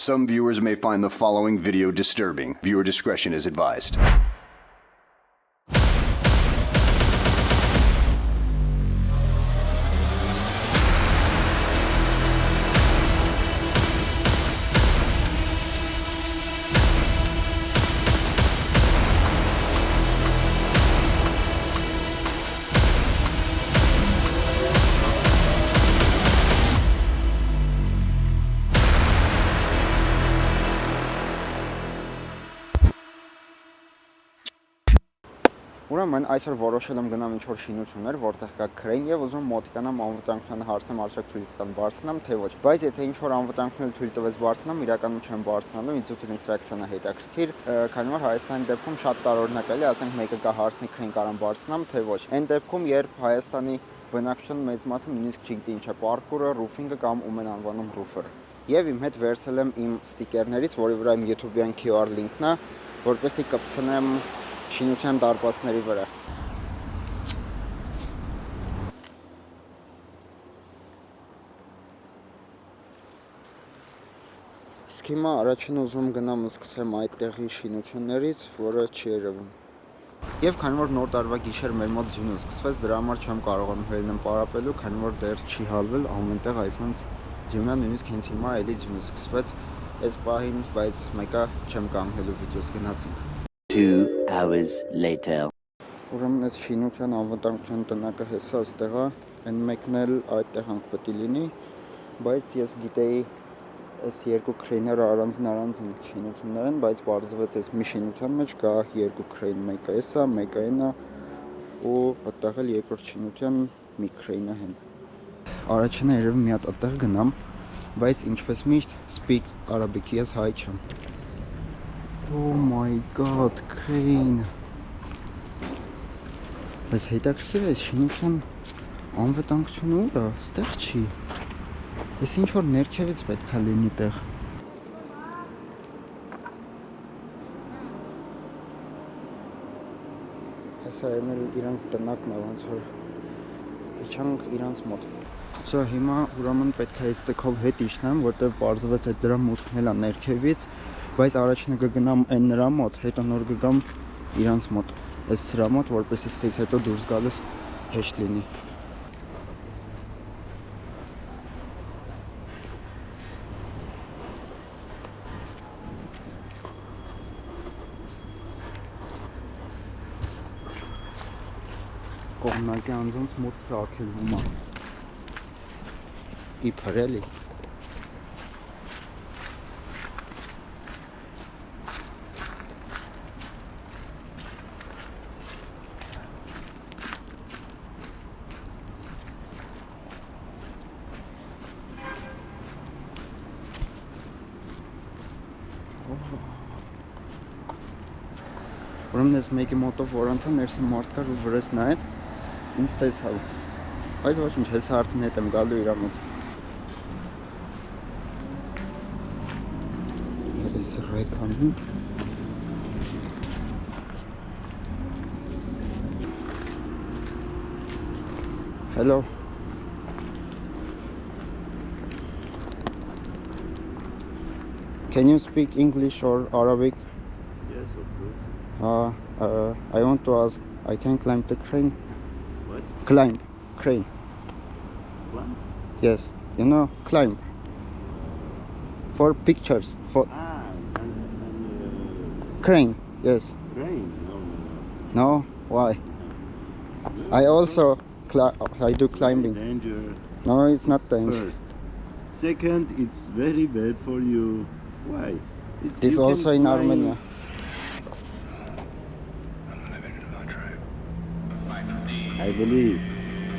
Some viewers may find the following video disturbing. Viewer discretion is advised. Ուրեմն այսօր որոշել եմ գնամ ինչ-որ շինություններ, որտեղ կա քրեյն եւ ուզում մոտիկանամ անվտանգության հարցը արժեք թույլ տան բարձրանամ, թե ոչ։ Բայց եթե ինչ-որ անվտանգություն թույլ տվեց բարձրանամ, իրականում չեմ բարձրանում, ինձ ու իրենց ռեակցիան է հետաքրքիր, քանի որ Հայաստանի դեպքում շատ տարօրինակ է, ասենք մեկը կա հարցնի քրեյն կարամ բարձրանամ, թե ոչ։ Այն դեպքում, երբ Հայաստանի բնակչության մեծ մասը նույնիսկ չգիտի ինչ է պարկուրը, ռուֆինգը կամ ում են անվանում ռուֆերը։ Եվ իմ հետ վերցել եմ իմ ստիկերներից, որի վրա իմ YouTube-յան QR link-ն է, որպեսզի կպցնեմ շինության դարպասների վրա։ Իսկ հիմա առաջին ուզում գնամ սկսեմ այդտեղի շինություններից, որը չի երևում։ Եվ քանի որ նոր տարվա գիշեր մեր մոտ ձյունը սկսվեց, դրա համար չեմ կարողանում հելնեմ պարապելու, քանի որ դեռ չի հալվել ամենտեղ այսպես ձյունը, նույնիսկ հենց հիմա էլի ձյունը սկսվեց այս պահին, բայց մեկը չեմ կանգնելու վիդեոս գնացինք։ 2 hours later. Ուրեմն այս շինության անվտանգության տնակը հեսա այստեղ է, այն մեկն էլ այդտեղ հանք պետք է լինի, բայց ես գիտեի այս երկու քրեյները առանձին շինություններ են, բայց բարձրացած այս մի շինության մեջ կա երկու քրեյն, մեկը էսա, մեկը այնա, ու այդտեղ էլ երկրորդ շինության մի քրեյնը հեն։ Առաջինը երևի մի հատ այդտեղ գնամ, բայց ինչպես միշտ speak Arabic, ես հայ չեմ։ Oh my god, crane. Բայց հետաքրքիր է շինության անվտանգությունը ուր է, ստեղ չի։ Ես ինչ որ ներքևից պետք է լինի տեղ։ Հեսա այն էլ իրանց տնակն է, ոնց որ իջանք իրանց մոտ։ Սա հիմա ուրեմն պետք է այս տքով հետ իջնեմ, որտեղ պարզվեց այդ դրա մուտքն էլ է ներքևից, բայց առաջինը կգնամ այն նրա մոտ, հետո նոր կգամ իրանց մոտ, այս սրա մոտ, որպեսզի ստից հետո դուրս գալիս հեշտ լինի։ Կողմնակի անձանց մոտ ակելվում է։ Իբր էլի։ Ուրեմն ես մեկի մոտով որ անցա, ներսի մարդ կար ու վրես նայեց, ինձ տեսավ։ Բայց ոչինչ, հեսա արդեն հետ եմ գալու իրա մոտ։ Ես ռեկանում։ Hello. Can you speak English or Arabic? Yes, of course. I want to ask, I can climb the crane? What? Climb, crane. Climb? Yes, you know, climb. For pictures, for crane, yes. Crane? No, why? No. I also, I do climbing. Danger. No, it's not dangerous. First. Second, it's very bad for you. Why? It's you also can in fly- Armenia. I believe,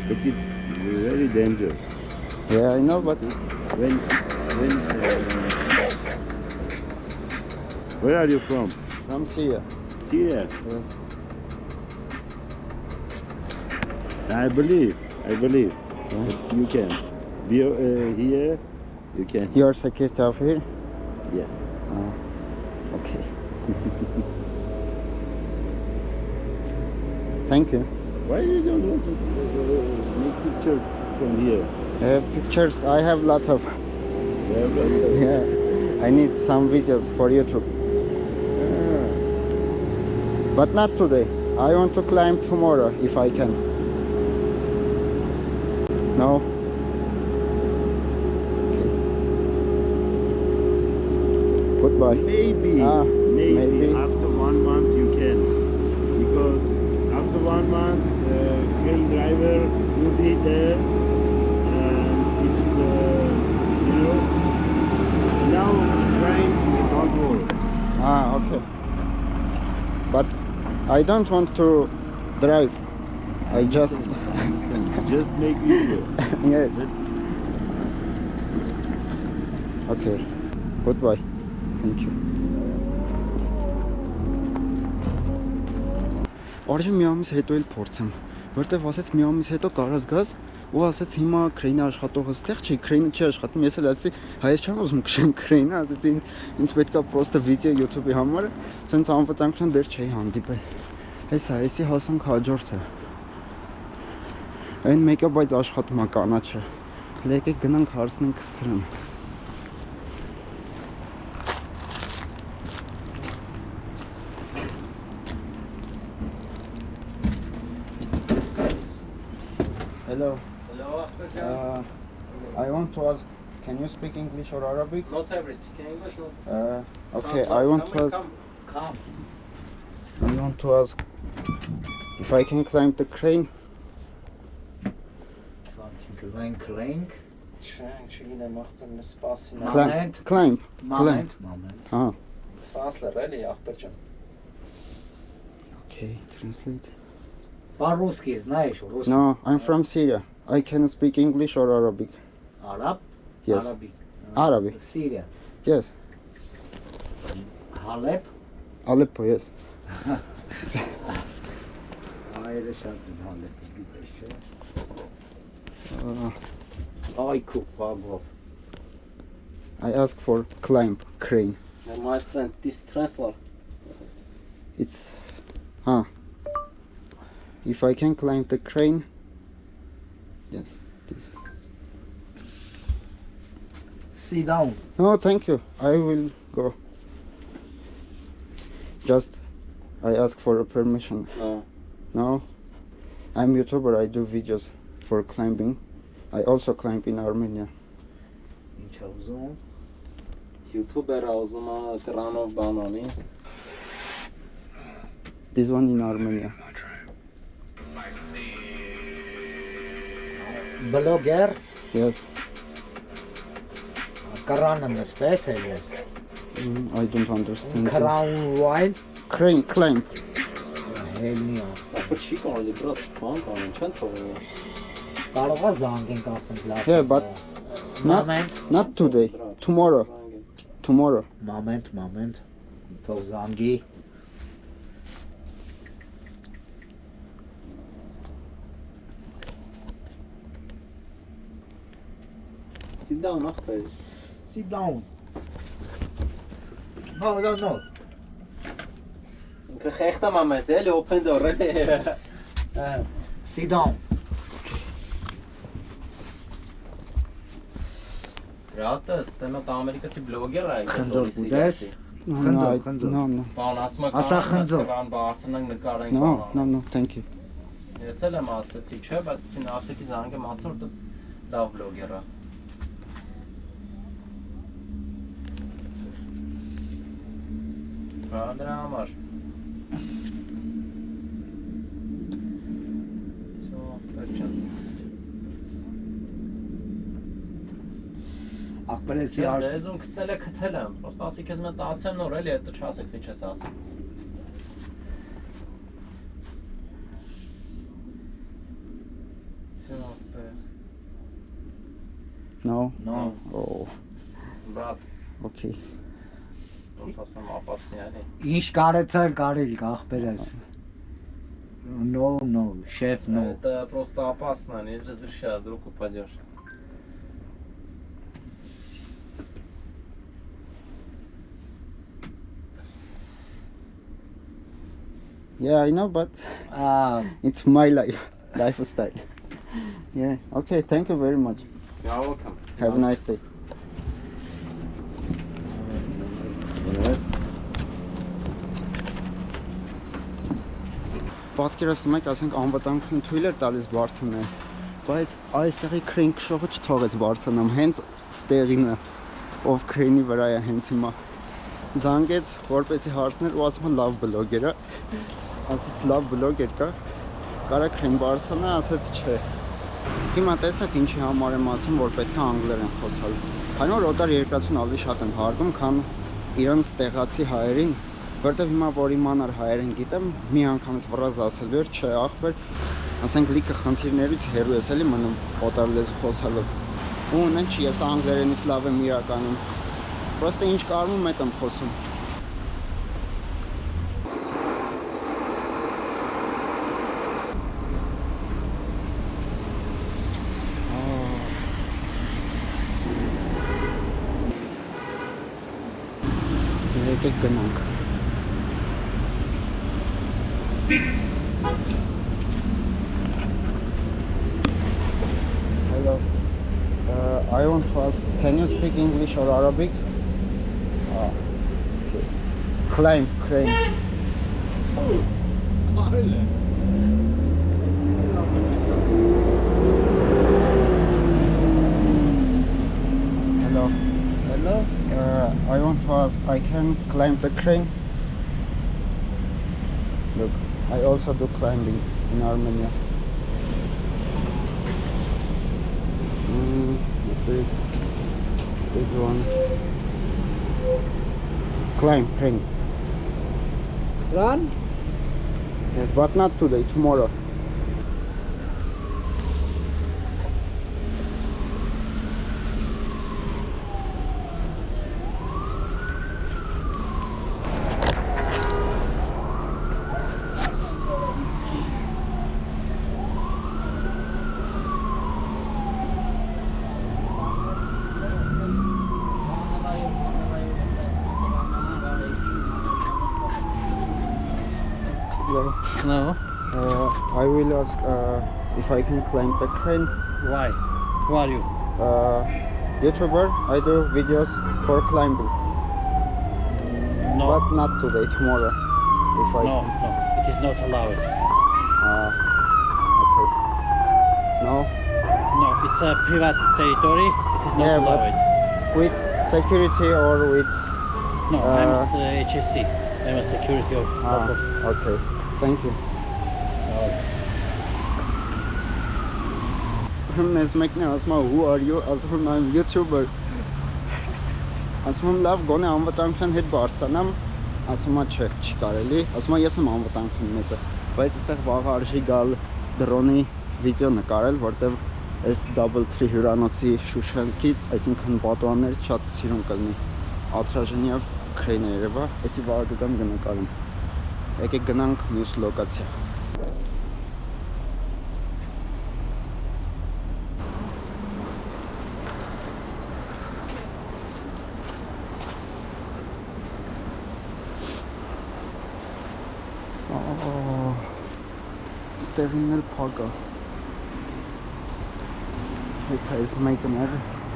but it's very dangerous. Yeah, I know, but When where are you from? from Syria. Syria. Yes. I believe. Yeah. But you can. Be here. You can. Your security of here? Yeah. Okay. Thank you. Why you don't want to make picture from here? Pictures, I have lots of. Yeah. Yeah. I need some videos for YouTube. But not today. I want to climb tomorrow if I can. No? Okay. Goodbye. Maybe, maybe. after 1 month you can, because after 1 month crane driver will be there, and it's now crane don't work. Okay. But I don't want to drive. I just Just make video. yes. Okay. Goodbye. Thank you. Արժի մի ամիս հետո էլ փորձեմ, որտեվ ասեց մի ամիս հետո կարաս գաս ու ասեց հիմա քրեյնի աշխատողը ստեղ չի, քրեյնը չի աշխատում, ես էլ ասեցի հայես չեմ ուզում քշեմ քրեյնը, ասեցի ինձ պետքա պրոստը վիդեո YouTube-ի համար, ցենց անվտանգության դեռ չէի հանդիպել։ Հեսա, էսի հասանք հաջորդը։ Այն մեկը բայց աշխատում է կանաչը։ Եկեք գնանք հարցնենք սրան։ Hello. Hello. I want to ask, can you speak English or Arabic? Not everything. English, no. Okay, I want to ask. Come. I want to ask if I can climb the crane. Clank. Չգիտեմ, ախպերն սպասին։ Climb. Moment. Ah, Translate, really, ախպեր ջան։ okay, translate. По-русски знаешь, русский? No, I'm from Syria. I can speak English or Arabic. Arab? Yes. Arabic. Arabic. Syria. Yes. Halep? Aleppo, yes. Hayır, şartın Halep. Uh, Ayku, Pablo. I ask for climb crane. My friend, this translate. It's if I can climb the crane. Yes. This. Sit down. No, thank you. I will go. Just I ask for a permission. No. No. I'm YouTuber. I do videos for climbing. I also climb in Armenia. Ինչ ուզում։ YouTube-ը ուզում է կրանով բանանի։ This one in Armenia. Blogger, Yes. կրանը նստես էլ ես։ I don't understand. Crown Wild, Crane climb. հելնի է։ Ապա չի կարելի բրատ բան կանեն, չեն թողնում։ Կարող է զանգենք ասենք լավ։ Yeah, but not today. Tomorrow. Tomorrow. Moment. Թող զանգի։ Sit down, ախպեր։ Sit down. No. Ինքը խեղտամ է մեզ, էլի open door, էլի։ Sit down. Բրատը, ստեմա ամերիկացի բլոգեր է, Խնձոր ուտես։ Խնձոր։ No. Բան ասում է Ասա խնձոր։ կան բարձրանանք նկարենք բան։ No, thank you. Ես էլ եմ ասացի, չէ, բայց ասին ավսեկի զանգ եմ ասոր դու լավ բլոգեր է։ Դրա համար։ Ախպերեսի Դեզուն գտնել է քթել եմ, պրոստը ասի քեզ մտ ասեմ նոր էլի, հետո չասեք թե չես ասի։ No. No. Oh, Բրատ, okay. ոնց ասեմ ապացնյանի։ Ինչ կարեցար կարիլ ախպերես։ No, шеф, no. Это просто опасно, не разрешаю, вдруг упадешь. Yeah, I know, but it's my lifestyle. Yeah. Okay. Thank you very much. You're welcome. Have a nice day. պատկերացնում եք, ասենք անվտանգություն թույլ էր տալիս բարձրանալ, բայց այստեղի քրեյն քշողը չթողեց բարձրանամ, հենց ստեղինը, ով քրեյնի վրա է հենց հիմա զանգեց, որպեսզի հարցներ ու ասում է լավ բլոգեր է, ասեց լավ բլոգեր կա, կարա քրեյն բարձրանա, ասեց չէ։ Հիմա տեսակ ինչի համար եմ ասում, որ պետք է անգլերեն խոսալ։ Քանի որ օտար երկրացուն ավելի շատ են հարգում, քան իրանց տեղացի հայերին, որտեվ հիմա որ իմանար հայերեն գիտեմ, մի անգամից վրազ ասելու էր, չէ, ախպեր, ասենք լիքը խնդիրներից հեռու ես էլի մնում օտար լեզու խոսալով։ Ու նեն չի, ես անգլերենից լավ եմ իրականում։ Պրոստը ինչ կարում եմ, այդ եմ խոսում։ Եկեք գնանք։ Hello. I want to ask, can you speak English or Arabic? Okay. Climb crane. Hello. Hello? I want to ask, I can climb the crane? Look, I also do climbing in Armenia. This one. Climb crane. Run? Yes, but not today, tomorrow. Hello. No. I will ask if I can climb the crane. Why? Who are you? YouTuber. I do videos for climbing, No. but not today. Tomorrow, if I No, can. no. It is not allowed. Okay. No. No, it's a private territory. It is not Yeah, but allowed. with security or with. No, I'm HSC. I'm a security of. Okay. Thank you. Ես մեկն է ասում եմ, who are you? Ասում եմ, I'm YouTuber. Ասում եմ, լավ, գոնե անվտանգության հետ բարձրանամ, ասում եմ, չէ, չի կարելի, ասում եմ, ես եմ անվտանգություն մեծը, բայց այստեղ վաղը արժի գալ դրոնի վիդեո նկարել, որտեվ այս Double Tree հյուրանոցի շուշանքից, այսինքն պատուհաններից շատ սիրուն կլինի, աթրաժենիավ քրեյն է երևա, այսի վաղը կգամ կնկարեմ, եկեք գնանք մյուս լոկացիա։ Ստեղին էլ փակ է։ Հեսա այս մեկն էր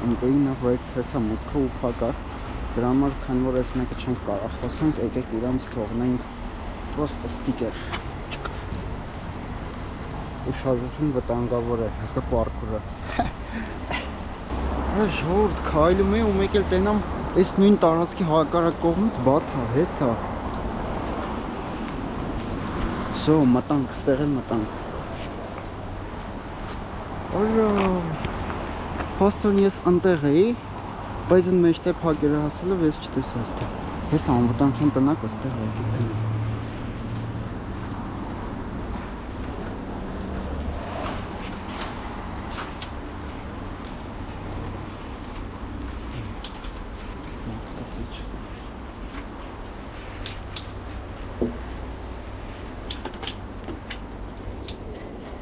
ընտեինը, բայց հեսա մուտքը ու փակ է։ Դրա համար քանի որ այս մեկը չենք կարող խոսենք, եկեք իրանց թողնենք պրոստը ստիկեր։ Ուշադրություն վտանգավոր է, հեկը պարկուրը։ Ժողովուրդ քայլում է ու մեկ էլ տենամ այս նույն տարածքի հակառակ կողմից բաց է, հեսա։ So, մտանք, ստեղ էլ մտանք։ Արա, փաստորեն ես ընտեղ էի, բայց այն մեջտե փակերը հասելով ես չտեսա ստեղ։ Ես անվտանգության տնակ ստեղ եկեք գնամ։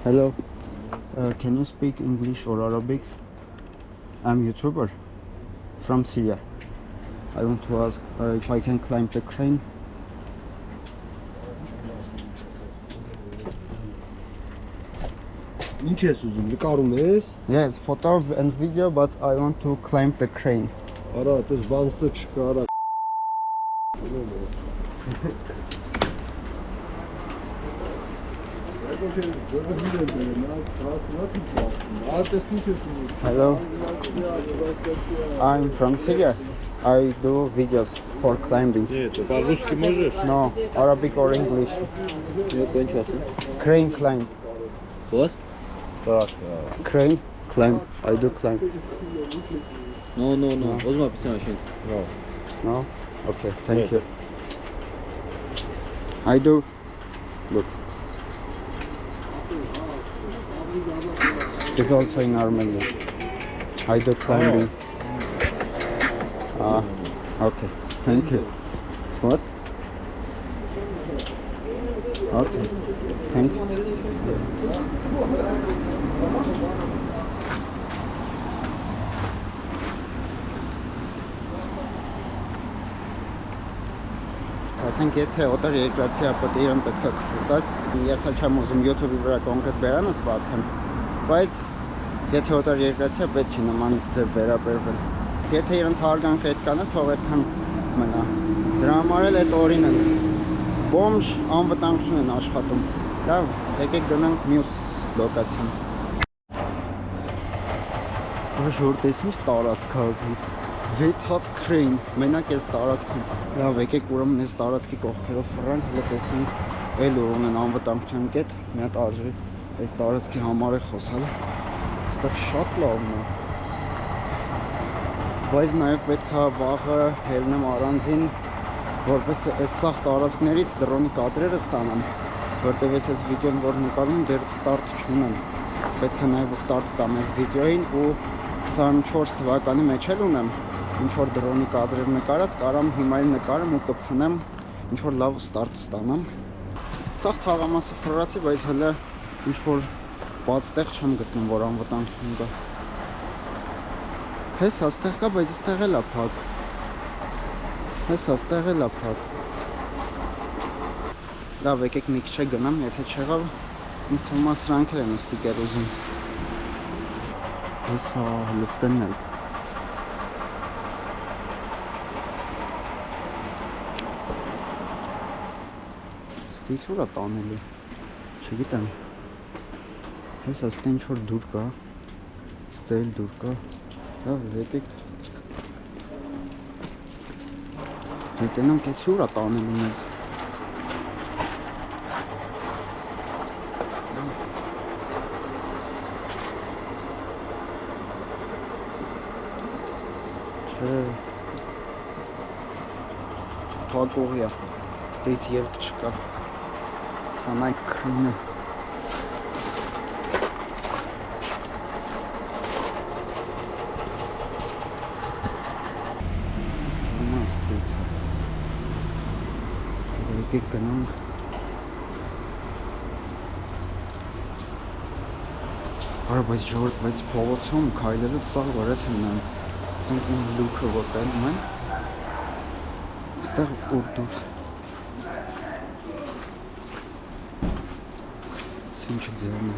Hello, can you speak English or Arabic? I'm a YouTuber from Syria. I want to ask if I can climb the crane. Ինչ ես ուզում, նկարում ես։ Yes, photo and video, but I want to climb the crane. Արա, այդպես բանստը չկա, արա։ Hello. I'm from Syria. I do videos for climbing. Нет, по-русски можешь? No, Arabic or English. Нет, кончался. Crane climb. Вот? Так. Crane climb. I do climb. No. O zaman bir sene şimdi. No? Okay, thank you. I do. Look. It's also in Armenia. I do climbing. Okay, thank you. What? Okay, thank you. Ասենք եթե օտար երկրացի ապտի իրան պետք է քֆուտած, ես հա չեմ ուզում YouTube-ի վրա կոնկրետ բերանս բացեմ, բայց եթե օտար երկրացի պետք չի նման ձեր վերաբերվել։ Եթե իրենց հարգանքը այդքան է, թող այդքան մնա։ Դրա համար էլ այդ օրինը բոմժ անվտանգություն են աշխատում։ Լավ, եկեք գնանք մյուս լոկացիան։ Ժորտ տեսնի տարածք ազի։ 6 հատ crane, մենակ այս տարածքում։ Լավ, եկեք ուրեմն այս տարածքի կողքերով ֆրանք, հələ տեսնենք էլ որ ունեն անվտանգության կետ, մի հատ արժի այս տարածքի համար է խոսալը։ Այստեղ շատ լավն է։ Բայց նաև պետք է վաղը հելնեմ առանձին, որպես այս սաղ տարածքներից դրոնի կադրերը ստանամ, որտեղ ես այս վիդեոն որ նկարում դեռ ստարտ չունեմ։ Պետք է նաև ստարտ տամ այս վիդեոին ու 24 թվականի մեջ էլ ունեմ ինչ որ դրոնի կադրեր նկարած, կարամ հիմա էլ նկարեմ ու կպցնեմ, ինչ որ լավ ստարտ ստանամ։ Ցախ թաղամասը ֆրացի, բայց հələ ինչ որ բաց տեղ չեմ գտնում, որ անվտանգություն կա։ Հես աստեղ կա, բայց այստեղ էլ է փակ։ Հես աստեղ էլ է փակ։ Լավ, եկեք մի քիչ գնամ, եթե չեղավ, ինձ թվում է սրանք են ստիկեր ուզում։ Հեսա լստենն էլ։ Ստից ուր է տանելու, չգիտեմ, հես աստե ինչ որ դուր կա, ստե էլ դուր կա, լավ եկեք, հետենանք ես ուր է տանելու մեզ, չէ, թակողի է, ստից ելք չկա, Sanay crane. Եկեք գնանք Արա բայց ժողովուրդ, բայց փողոցում քայլելու ծաղ վրես են նայում Ձենք իմ լուքը որ տանում են Ստեղ ուր դուր Ինչ ձերն է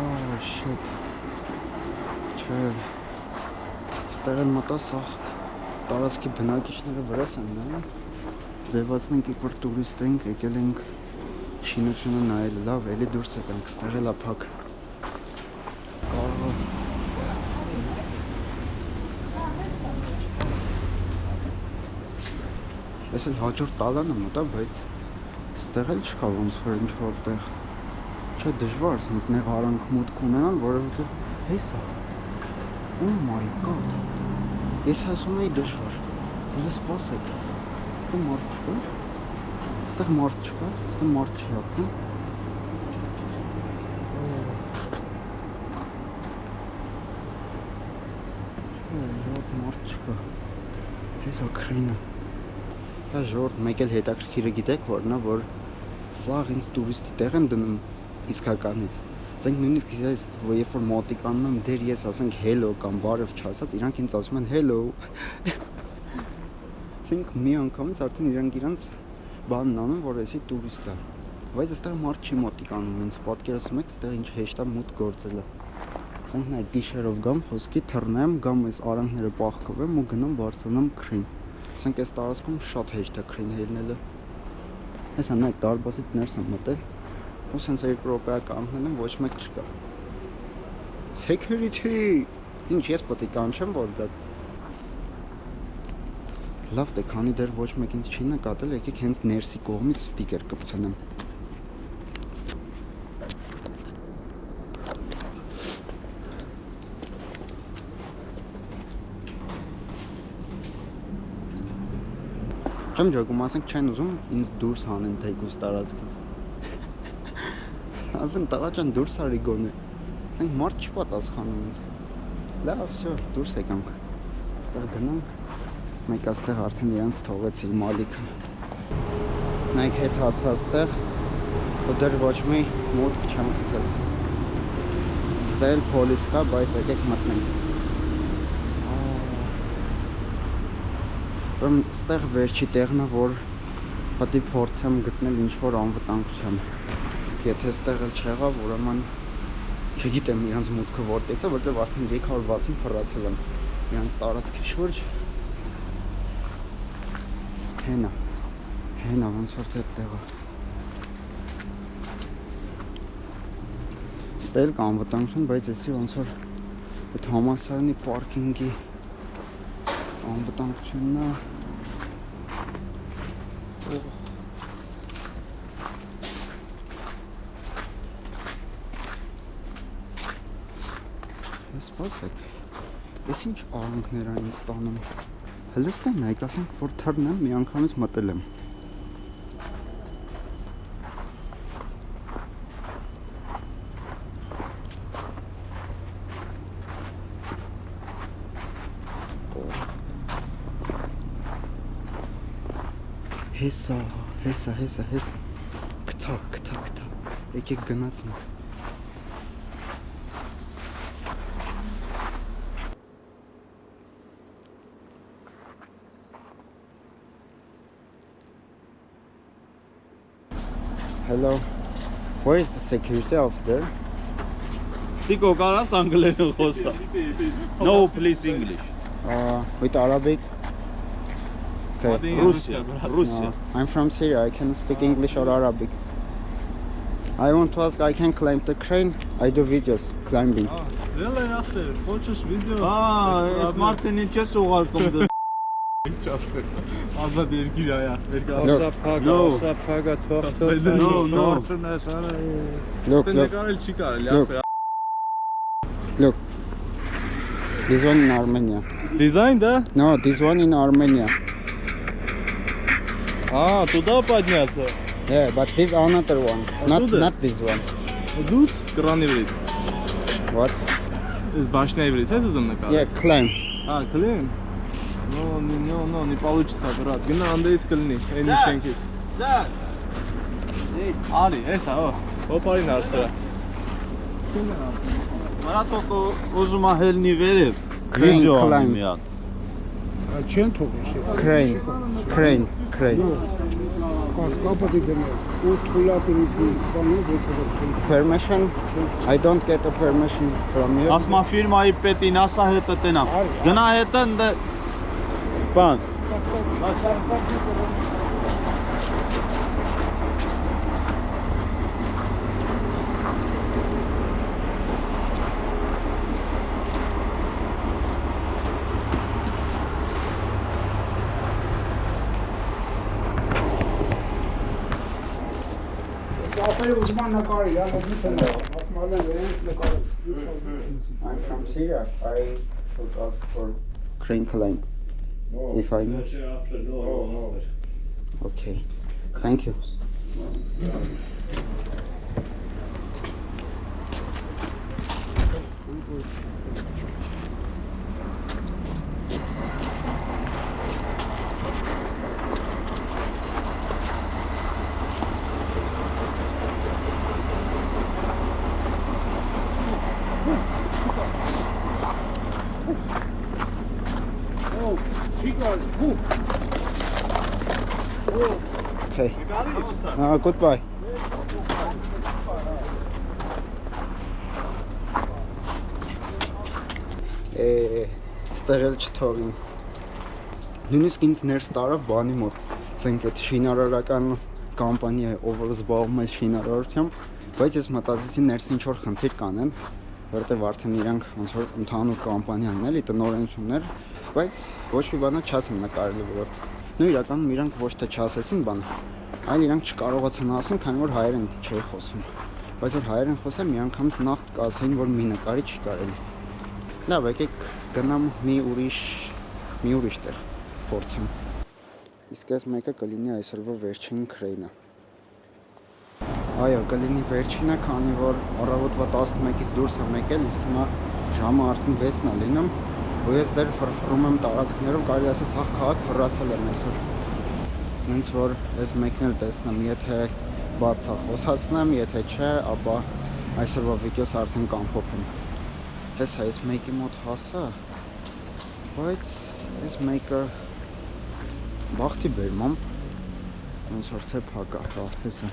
Oh shit Չէ Ստեղ են մտա սաղ տարածքի բնակիչները վրաս են նայում ձևացնենք իբր տուրիստ ենք եկել ենք շինությունը նայել լավ էլի դուրս եկանք ստեղ էլ է փակ Ես էլ հաջորդ տալանը մտա բայց Ստեղ էլ չկա ոնց որ ինչ որտեղ Չէ դժվար սենց նեղ արանք մուտք ունենան որովհետև հեսա Oh my god Ես ասում էի դժվար Ես սպասեք Ստեղ մարդ չկա Ստեղ մարդ չկա Ստեղ մարդ չի հատնում Ժողովուրդ մարդ չկա Հեսա քրինը Հա ժողովուրդ մեկ էլ հետաքրքիրը գիտեք որն է որ սաղ ինձ տուրիստի տեղ են դնում իսկականից Ասենք նույնիսկ ես երբ որ մոտիկանում եմ դեր ես ասենք hello կամ բարև չասած իրանք ինձ ասում են hello Ասենք մի անգամից արդեն իրանք իրանց բանն անում որ էսի տուրիստ է բայց այստեղ մարդ չի մոտիկանում ինձ պատկերացնում եք այստեղ ինչ հեշտ է մուտք գործելը Ասենք նայ գիշերով գամ խոսքի թռնեմ գամ այս արանքները պահկվեմ ու գնամ բարձրանամ քրին Ասենք այս տարածքում շատ հեշտ է քրին հելնելը Հեսա նայեք դարբասից ներս եմ մտել։ Ու սենց 2 րոպեա կանգնել եմ, ոչ մեկ չկա։ Security։ Ինչ ես պետք է կանչեմ, որ դա լավ դե քանի դեռ ոչ մեկ ինձ չի նկատել, եկեք հենց ներսի կողմից ստիկեր կպցնեմ։ Չեմ ջոկում, ասենք չեն ուզում ինձ դուրս հանեն թեկուզ տարածքից։ Ասեն տղա ջան դուրս արի գոնե։ Ասենք մարդ չի պատասխանում ինձ։ Լավ, всё, դուրս եկանք։ Այստեղ գնանք։ Մեկ այստեղ արդեն իրանց թողեցի մալիքը։ Նայեք հետ հասա այստեղ, ու դեռ ոչ մի մուտք չեմ գտել։ Այստեղ էլ պոլիս կա, բայց եկեք մտնենք։ Ուրեմն այստեղ վերջի տեղն է, որ պետք է փորձեմ գտնել ինչ-որ անվտանգության։ Եթե այստեղ էլ չեղավ, ուրեմն չգիտեմ իրանց մուտքը որտեղից է, որտեղ արդեն 360 ֆռացել եմ իրանց տարածքի շուրջ։ Հենա, ոնց որ դա տեղը։ Այստեղ էլ կա անվտանգություն, բայց էսի ոնց որ այդ համալսարանի պարկինգի անվտանգությունն է։ Սպասեք, ես ինչ արանքներ են ինձ տանում։ Հələ ստեն նայեք, ասենք որ թռնեմ, մի անգամից մտել եմ։ Հեսա։ Կթա։ Եկեք գնացինք։ Hello. Where is the security over there? Տիկո կարաս անգլերեն խոսա։ No, please English. With Arabic? Okay. Russia. I'm from Syria. I can speak English or Arabic. I want to ask, I can climb the crane. I do videos climbing. Դելը ասել, хочешь видео? Այս մարդն ինչ ես ուղարկում դու։ Ինչ ասել։ Ազատ երկիր այա, Look. Look. This one in Armenia. Дизайн, да? No, this one in Armenia. Туда подняться. Yeah, but this another one. Not this one. Тут кран еврейц. What? Из башня еврейц, ես ուզում նկարել։ Yeah, climb. Клин. No, не получится, брат. Գնա անդերից կլինի, այնի շենքից։ Արի, էսա, օպարին արծրա։ Մարատոկո ուզում է հելնի վերև։ Crane climb. Չեն թողի։ Crane. Կասկապը դիտենես։ Ու թուլապին ինչ-որ ստանես, որ չեն։ Permission? I don't get a permission from you. Ասմա ֆիրմայի պետին ասա հետը տենա։ Գնա հետը ընդ բան։ I'm from Syria. I should ask for crane climb. If I know. Okay. Thank you. Okay. Goodbye. Ստեղել չթողին։ Նույնիսկ ինձ ներս տարավ բանի մոտ։ Ասենք այդ շինարարական կամպանիա է, ով որ զբաղվում է շինարարությամբ, բայց ես մտածեցի ներս ինչ որ խնդիր կանեն, որտեղ արդեն իրանք ոնց որ ընդհանուր կամպանիան էլի տնօրենություններ, բայց ոչ մի բանը չասեն նկարելու որ։ Նույն իրականում իրանք ոչ թե չասեցին բան, այլ իրանք չկարողացան ասեն, քանի որ հայերեն չէի խոսում։ Բայց որ հայերեն խոսեմ, միանգամից նախ կասեին, որ մի նկարի չի կարելի։ Լավ, եկեք գնամ մի ուրիշ տեղ փորձեմ։ Իսկ այս մեկը կլինի այսօրվա վերջին քրեյնը։ Այո, կլինի վերջինը, քանի որ առավոտվա 11-ից դուրս եմ եկել, իսկ հիմա ժամը արդեն 6-ն է լինում, ու ես դեռ ֆրֆռում եմ տարածքներով, կարելի ասել սաղ քաղաք ֆռացել եմ այսօր։ Հենց որ այս մեկն էլ տեսնեմ, եթե բաց է խոսացնեմ, եթե չէ, ապա այսօրվա վիդեոս արդեն կամփոփեմ։ Ես այս մեկի մոտ հասա, բայց այս մեկը բախտի բերմամբ ոնց որ թե փակ է, հաղթեսը։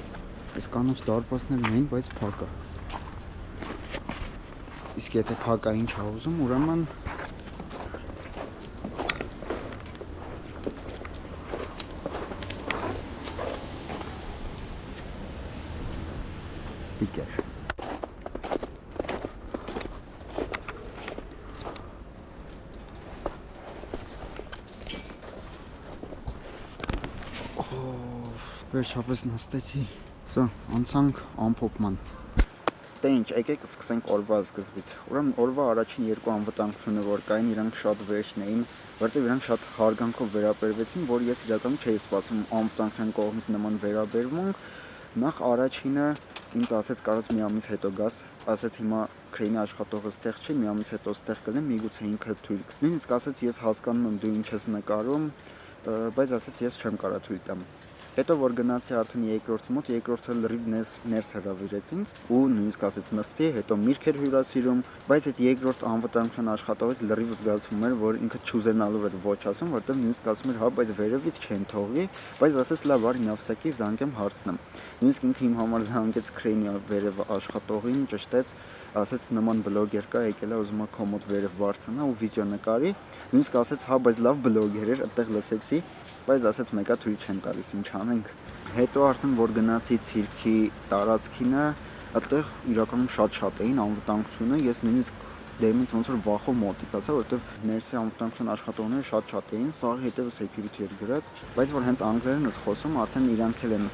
Այս կանաչ դարպասներն էին, բայց փակ է։ Իսկ եթե փակ է ինչ ա ուզում, ուրեմն ստիկեր։ Վերջապես նստեցի։ Սա, անցանք ամփոփման։ Դե ինչ, եկեք սկսենք օրվա սկզբից։ Ուրեմն օրվա առաջին երկու անվտանգությունը որ կային, իրանք շատ վերջն էին, որտեղ իրանք շատ հարգանքով վերաբերվեցին, որ ես իրականում չէի սպասում անվտանգության կողմից նման վերաբերմունք։ Նախ առաջինը ինձ ասեց կարծես մի ամիս հետո գաս, ասեց հիմա քրեյնի աշխատողը ստեղ չի, մի ամիս հետո ստեղ կլինեմ, միգուցե ինքը թույլ։ Նույնիսկ ասեց ես հասկանում եմ դու ինչ ես նկարում, բայց ասեց ես չեմ կարա թույլ տամ։ Հետո որ գնացի արդեն երկրորդի մոտ, երկրորդը լրիվ ներս հրավիրեց ինձ ու նույնիսկ ասեց նստի, հետո միրգ էր հյուրասիրում, բայց այդ երկրորդ անվտանգության աշխատողից լրիվ զգացվում էր, որ ինքը չուզենալով էր ոչ ասում, որտեղ նույնիսկ ասում էր հա, բայց վերևից չեն թողի, բայց ասեց լավ, արի նավսակի զանգեմ հարցնեմ։ Նույնիսկ ինքը իմ համար զանգեց քրեյնի վերև աշխատողին, ճշտեց, ասեց նման բլոգեր կա, եկել է ուզում է քո մոտ վերև բարձրանա ու վիդեո նկարի, նույնիսկ ասեց հա, բայց լավ բլոգեր էր, այդտեղ լսեցի, բայց ասեց մեկա թույլ չեն տալիս, ինչ անենք։ Հետո արդեն որ գնացի ցիրքի տարածքինը, այդտեղ իրականում շատ էին անվտանգությունը, ես նույնիսկ դեմից ոնց որ վախով մոտիկացա, որովհետև ներսի անվտանգության աշխատողները շատ էին, սաղի հետևը security էր գրած, բայց որ հենց անգլերեն ես խոսում, արդեն իրանք էլ են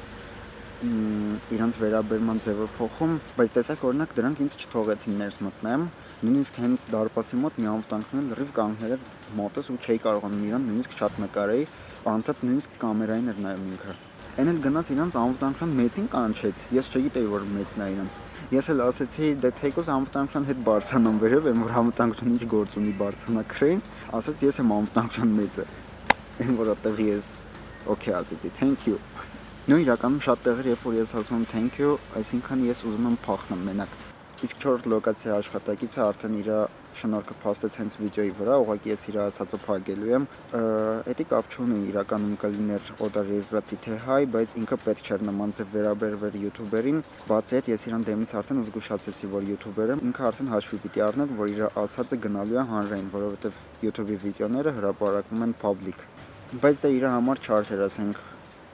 իրանց վերաբերման ձևը փոխում, բայց տեսակ օրինակ դրանք ինձ չթողեցին ներս մտնեմ, նույնիսկ հենց դարպասի մոտ մի անվտանգություն լրիվ կանգնել էր մոտս ու չէի կարողանում իրան նույնիսկ շատ նկարեի, անդադ նույնիսկ կամերային էր նայում ինքը։ Այն էլ գնաց իրանց անվտանգության մեծին կանչեց, ես չգիտեի որ մեծն է իրանց։ Ես էլ ասեցի դե թեկոս անվտանգության հետ բարձրանամ վերև, եմ որ անվտանգություն ինչ գործ ունի բարձրանա քրեյն, ասաց ես եմ անվտանգության մեծը։ Այն որ այդտեղ ես օքեյ ասեցի, thank you։ Նույն իրականում շատ տեղեր, երբ որ ես ասում եմ thank you, այսինքն ես ուզում եմ փախնեմ մենակ։ Իսկ չորրորդ լոկացիայի աշխատակիցը արդեն իր շնորհքը փաստեց հենց վիդեոյի վրա, ուղղակի ես իր ասածը փակելու եմ։ Էդի կապ չունի, իրականում կլիներ օտար երկրացի թե հայ, բայց ինքը պետք չէր նման ձև վերաբերվեր յութուբերին։ Բացի այդ, ես իրան դեմից արդեն զգուշացեցի, որ յութուբեր եմ, ինքը արդեն հաշվի պիտի առներ, որ իր ասածը գնալու է հանրային, որովհետև յութուբի վիդեոները հրապարակվում են public։ Բայց դա իր համար չարժ էր, ասենք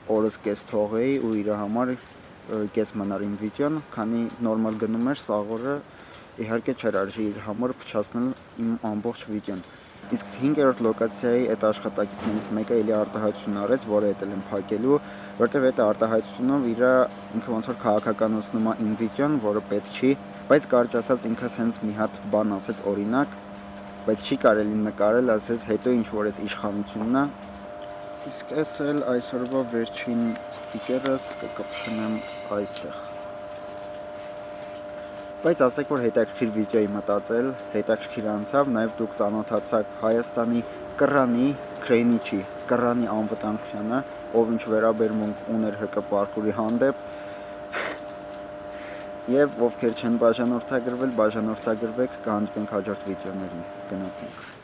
օրս կես թողեի ու իր համար կես մնար իմ վիդեոն, քանի նորմալ գնում էր սաղորը, իհարկե չէր արժի իր համար փչացնել իմ ամբողջ վիդեոն։ Իսկ 5-րդ լոկացիայի այդ աշխատակիցներից մեկը էլի արտահայտություն արեց, որը էդ էլ եմ փակելու, որտեղ այդ արտահայտությունով ինքը ոնց որ քաղաքականացնում է իմ վիդեոն, որը պետք չի, բայց կարճ ասած ինքը սենց մի հատ բան ասեց օրինակ, բայց չի կարելի նկարել, ասեց հետո ինչ որ էս իշխանությունն է։ Իսկ ես էլ այսօրվա վերջին ստիկերս կկպցնեմ այստեղ։ Բայց ասեք որ հետաքրքիր վիդեոյի մտածել, հետաքրքիր անցավ, նաև դուք ծանոթացաք Հայաստանի կռանի, քրեյնի չի, կռանի անվտանգությանը, ով ինչ վերաբերմունք ուներ ՀԿ պարկուրի հանդեպ, եւ ովքեր չեն բաժանորդագրվել, բաժանորդագրվեք, կհանդիպենք հաջորդ վիդեոներին, գնացինք։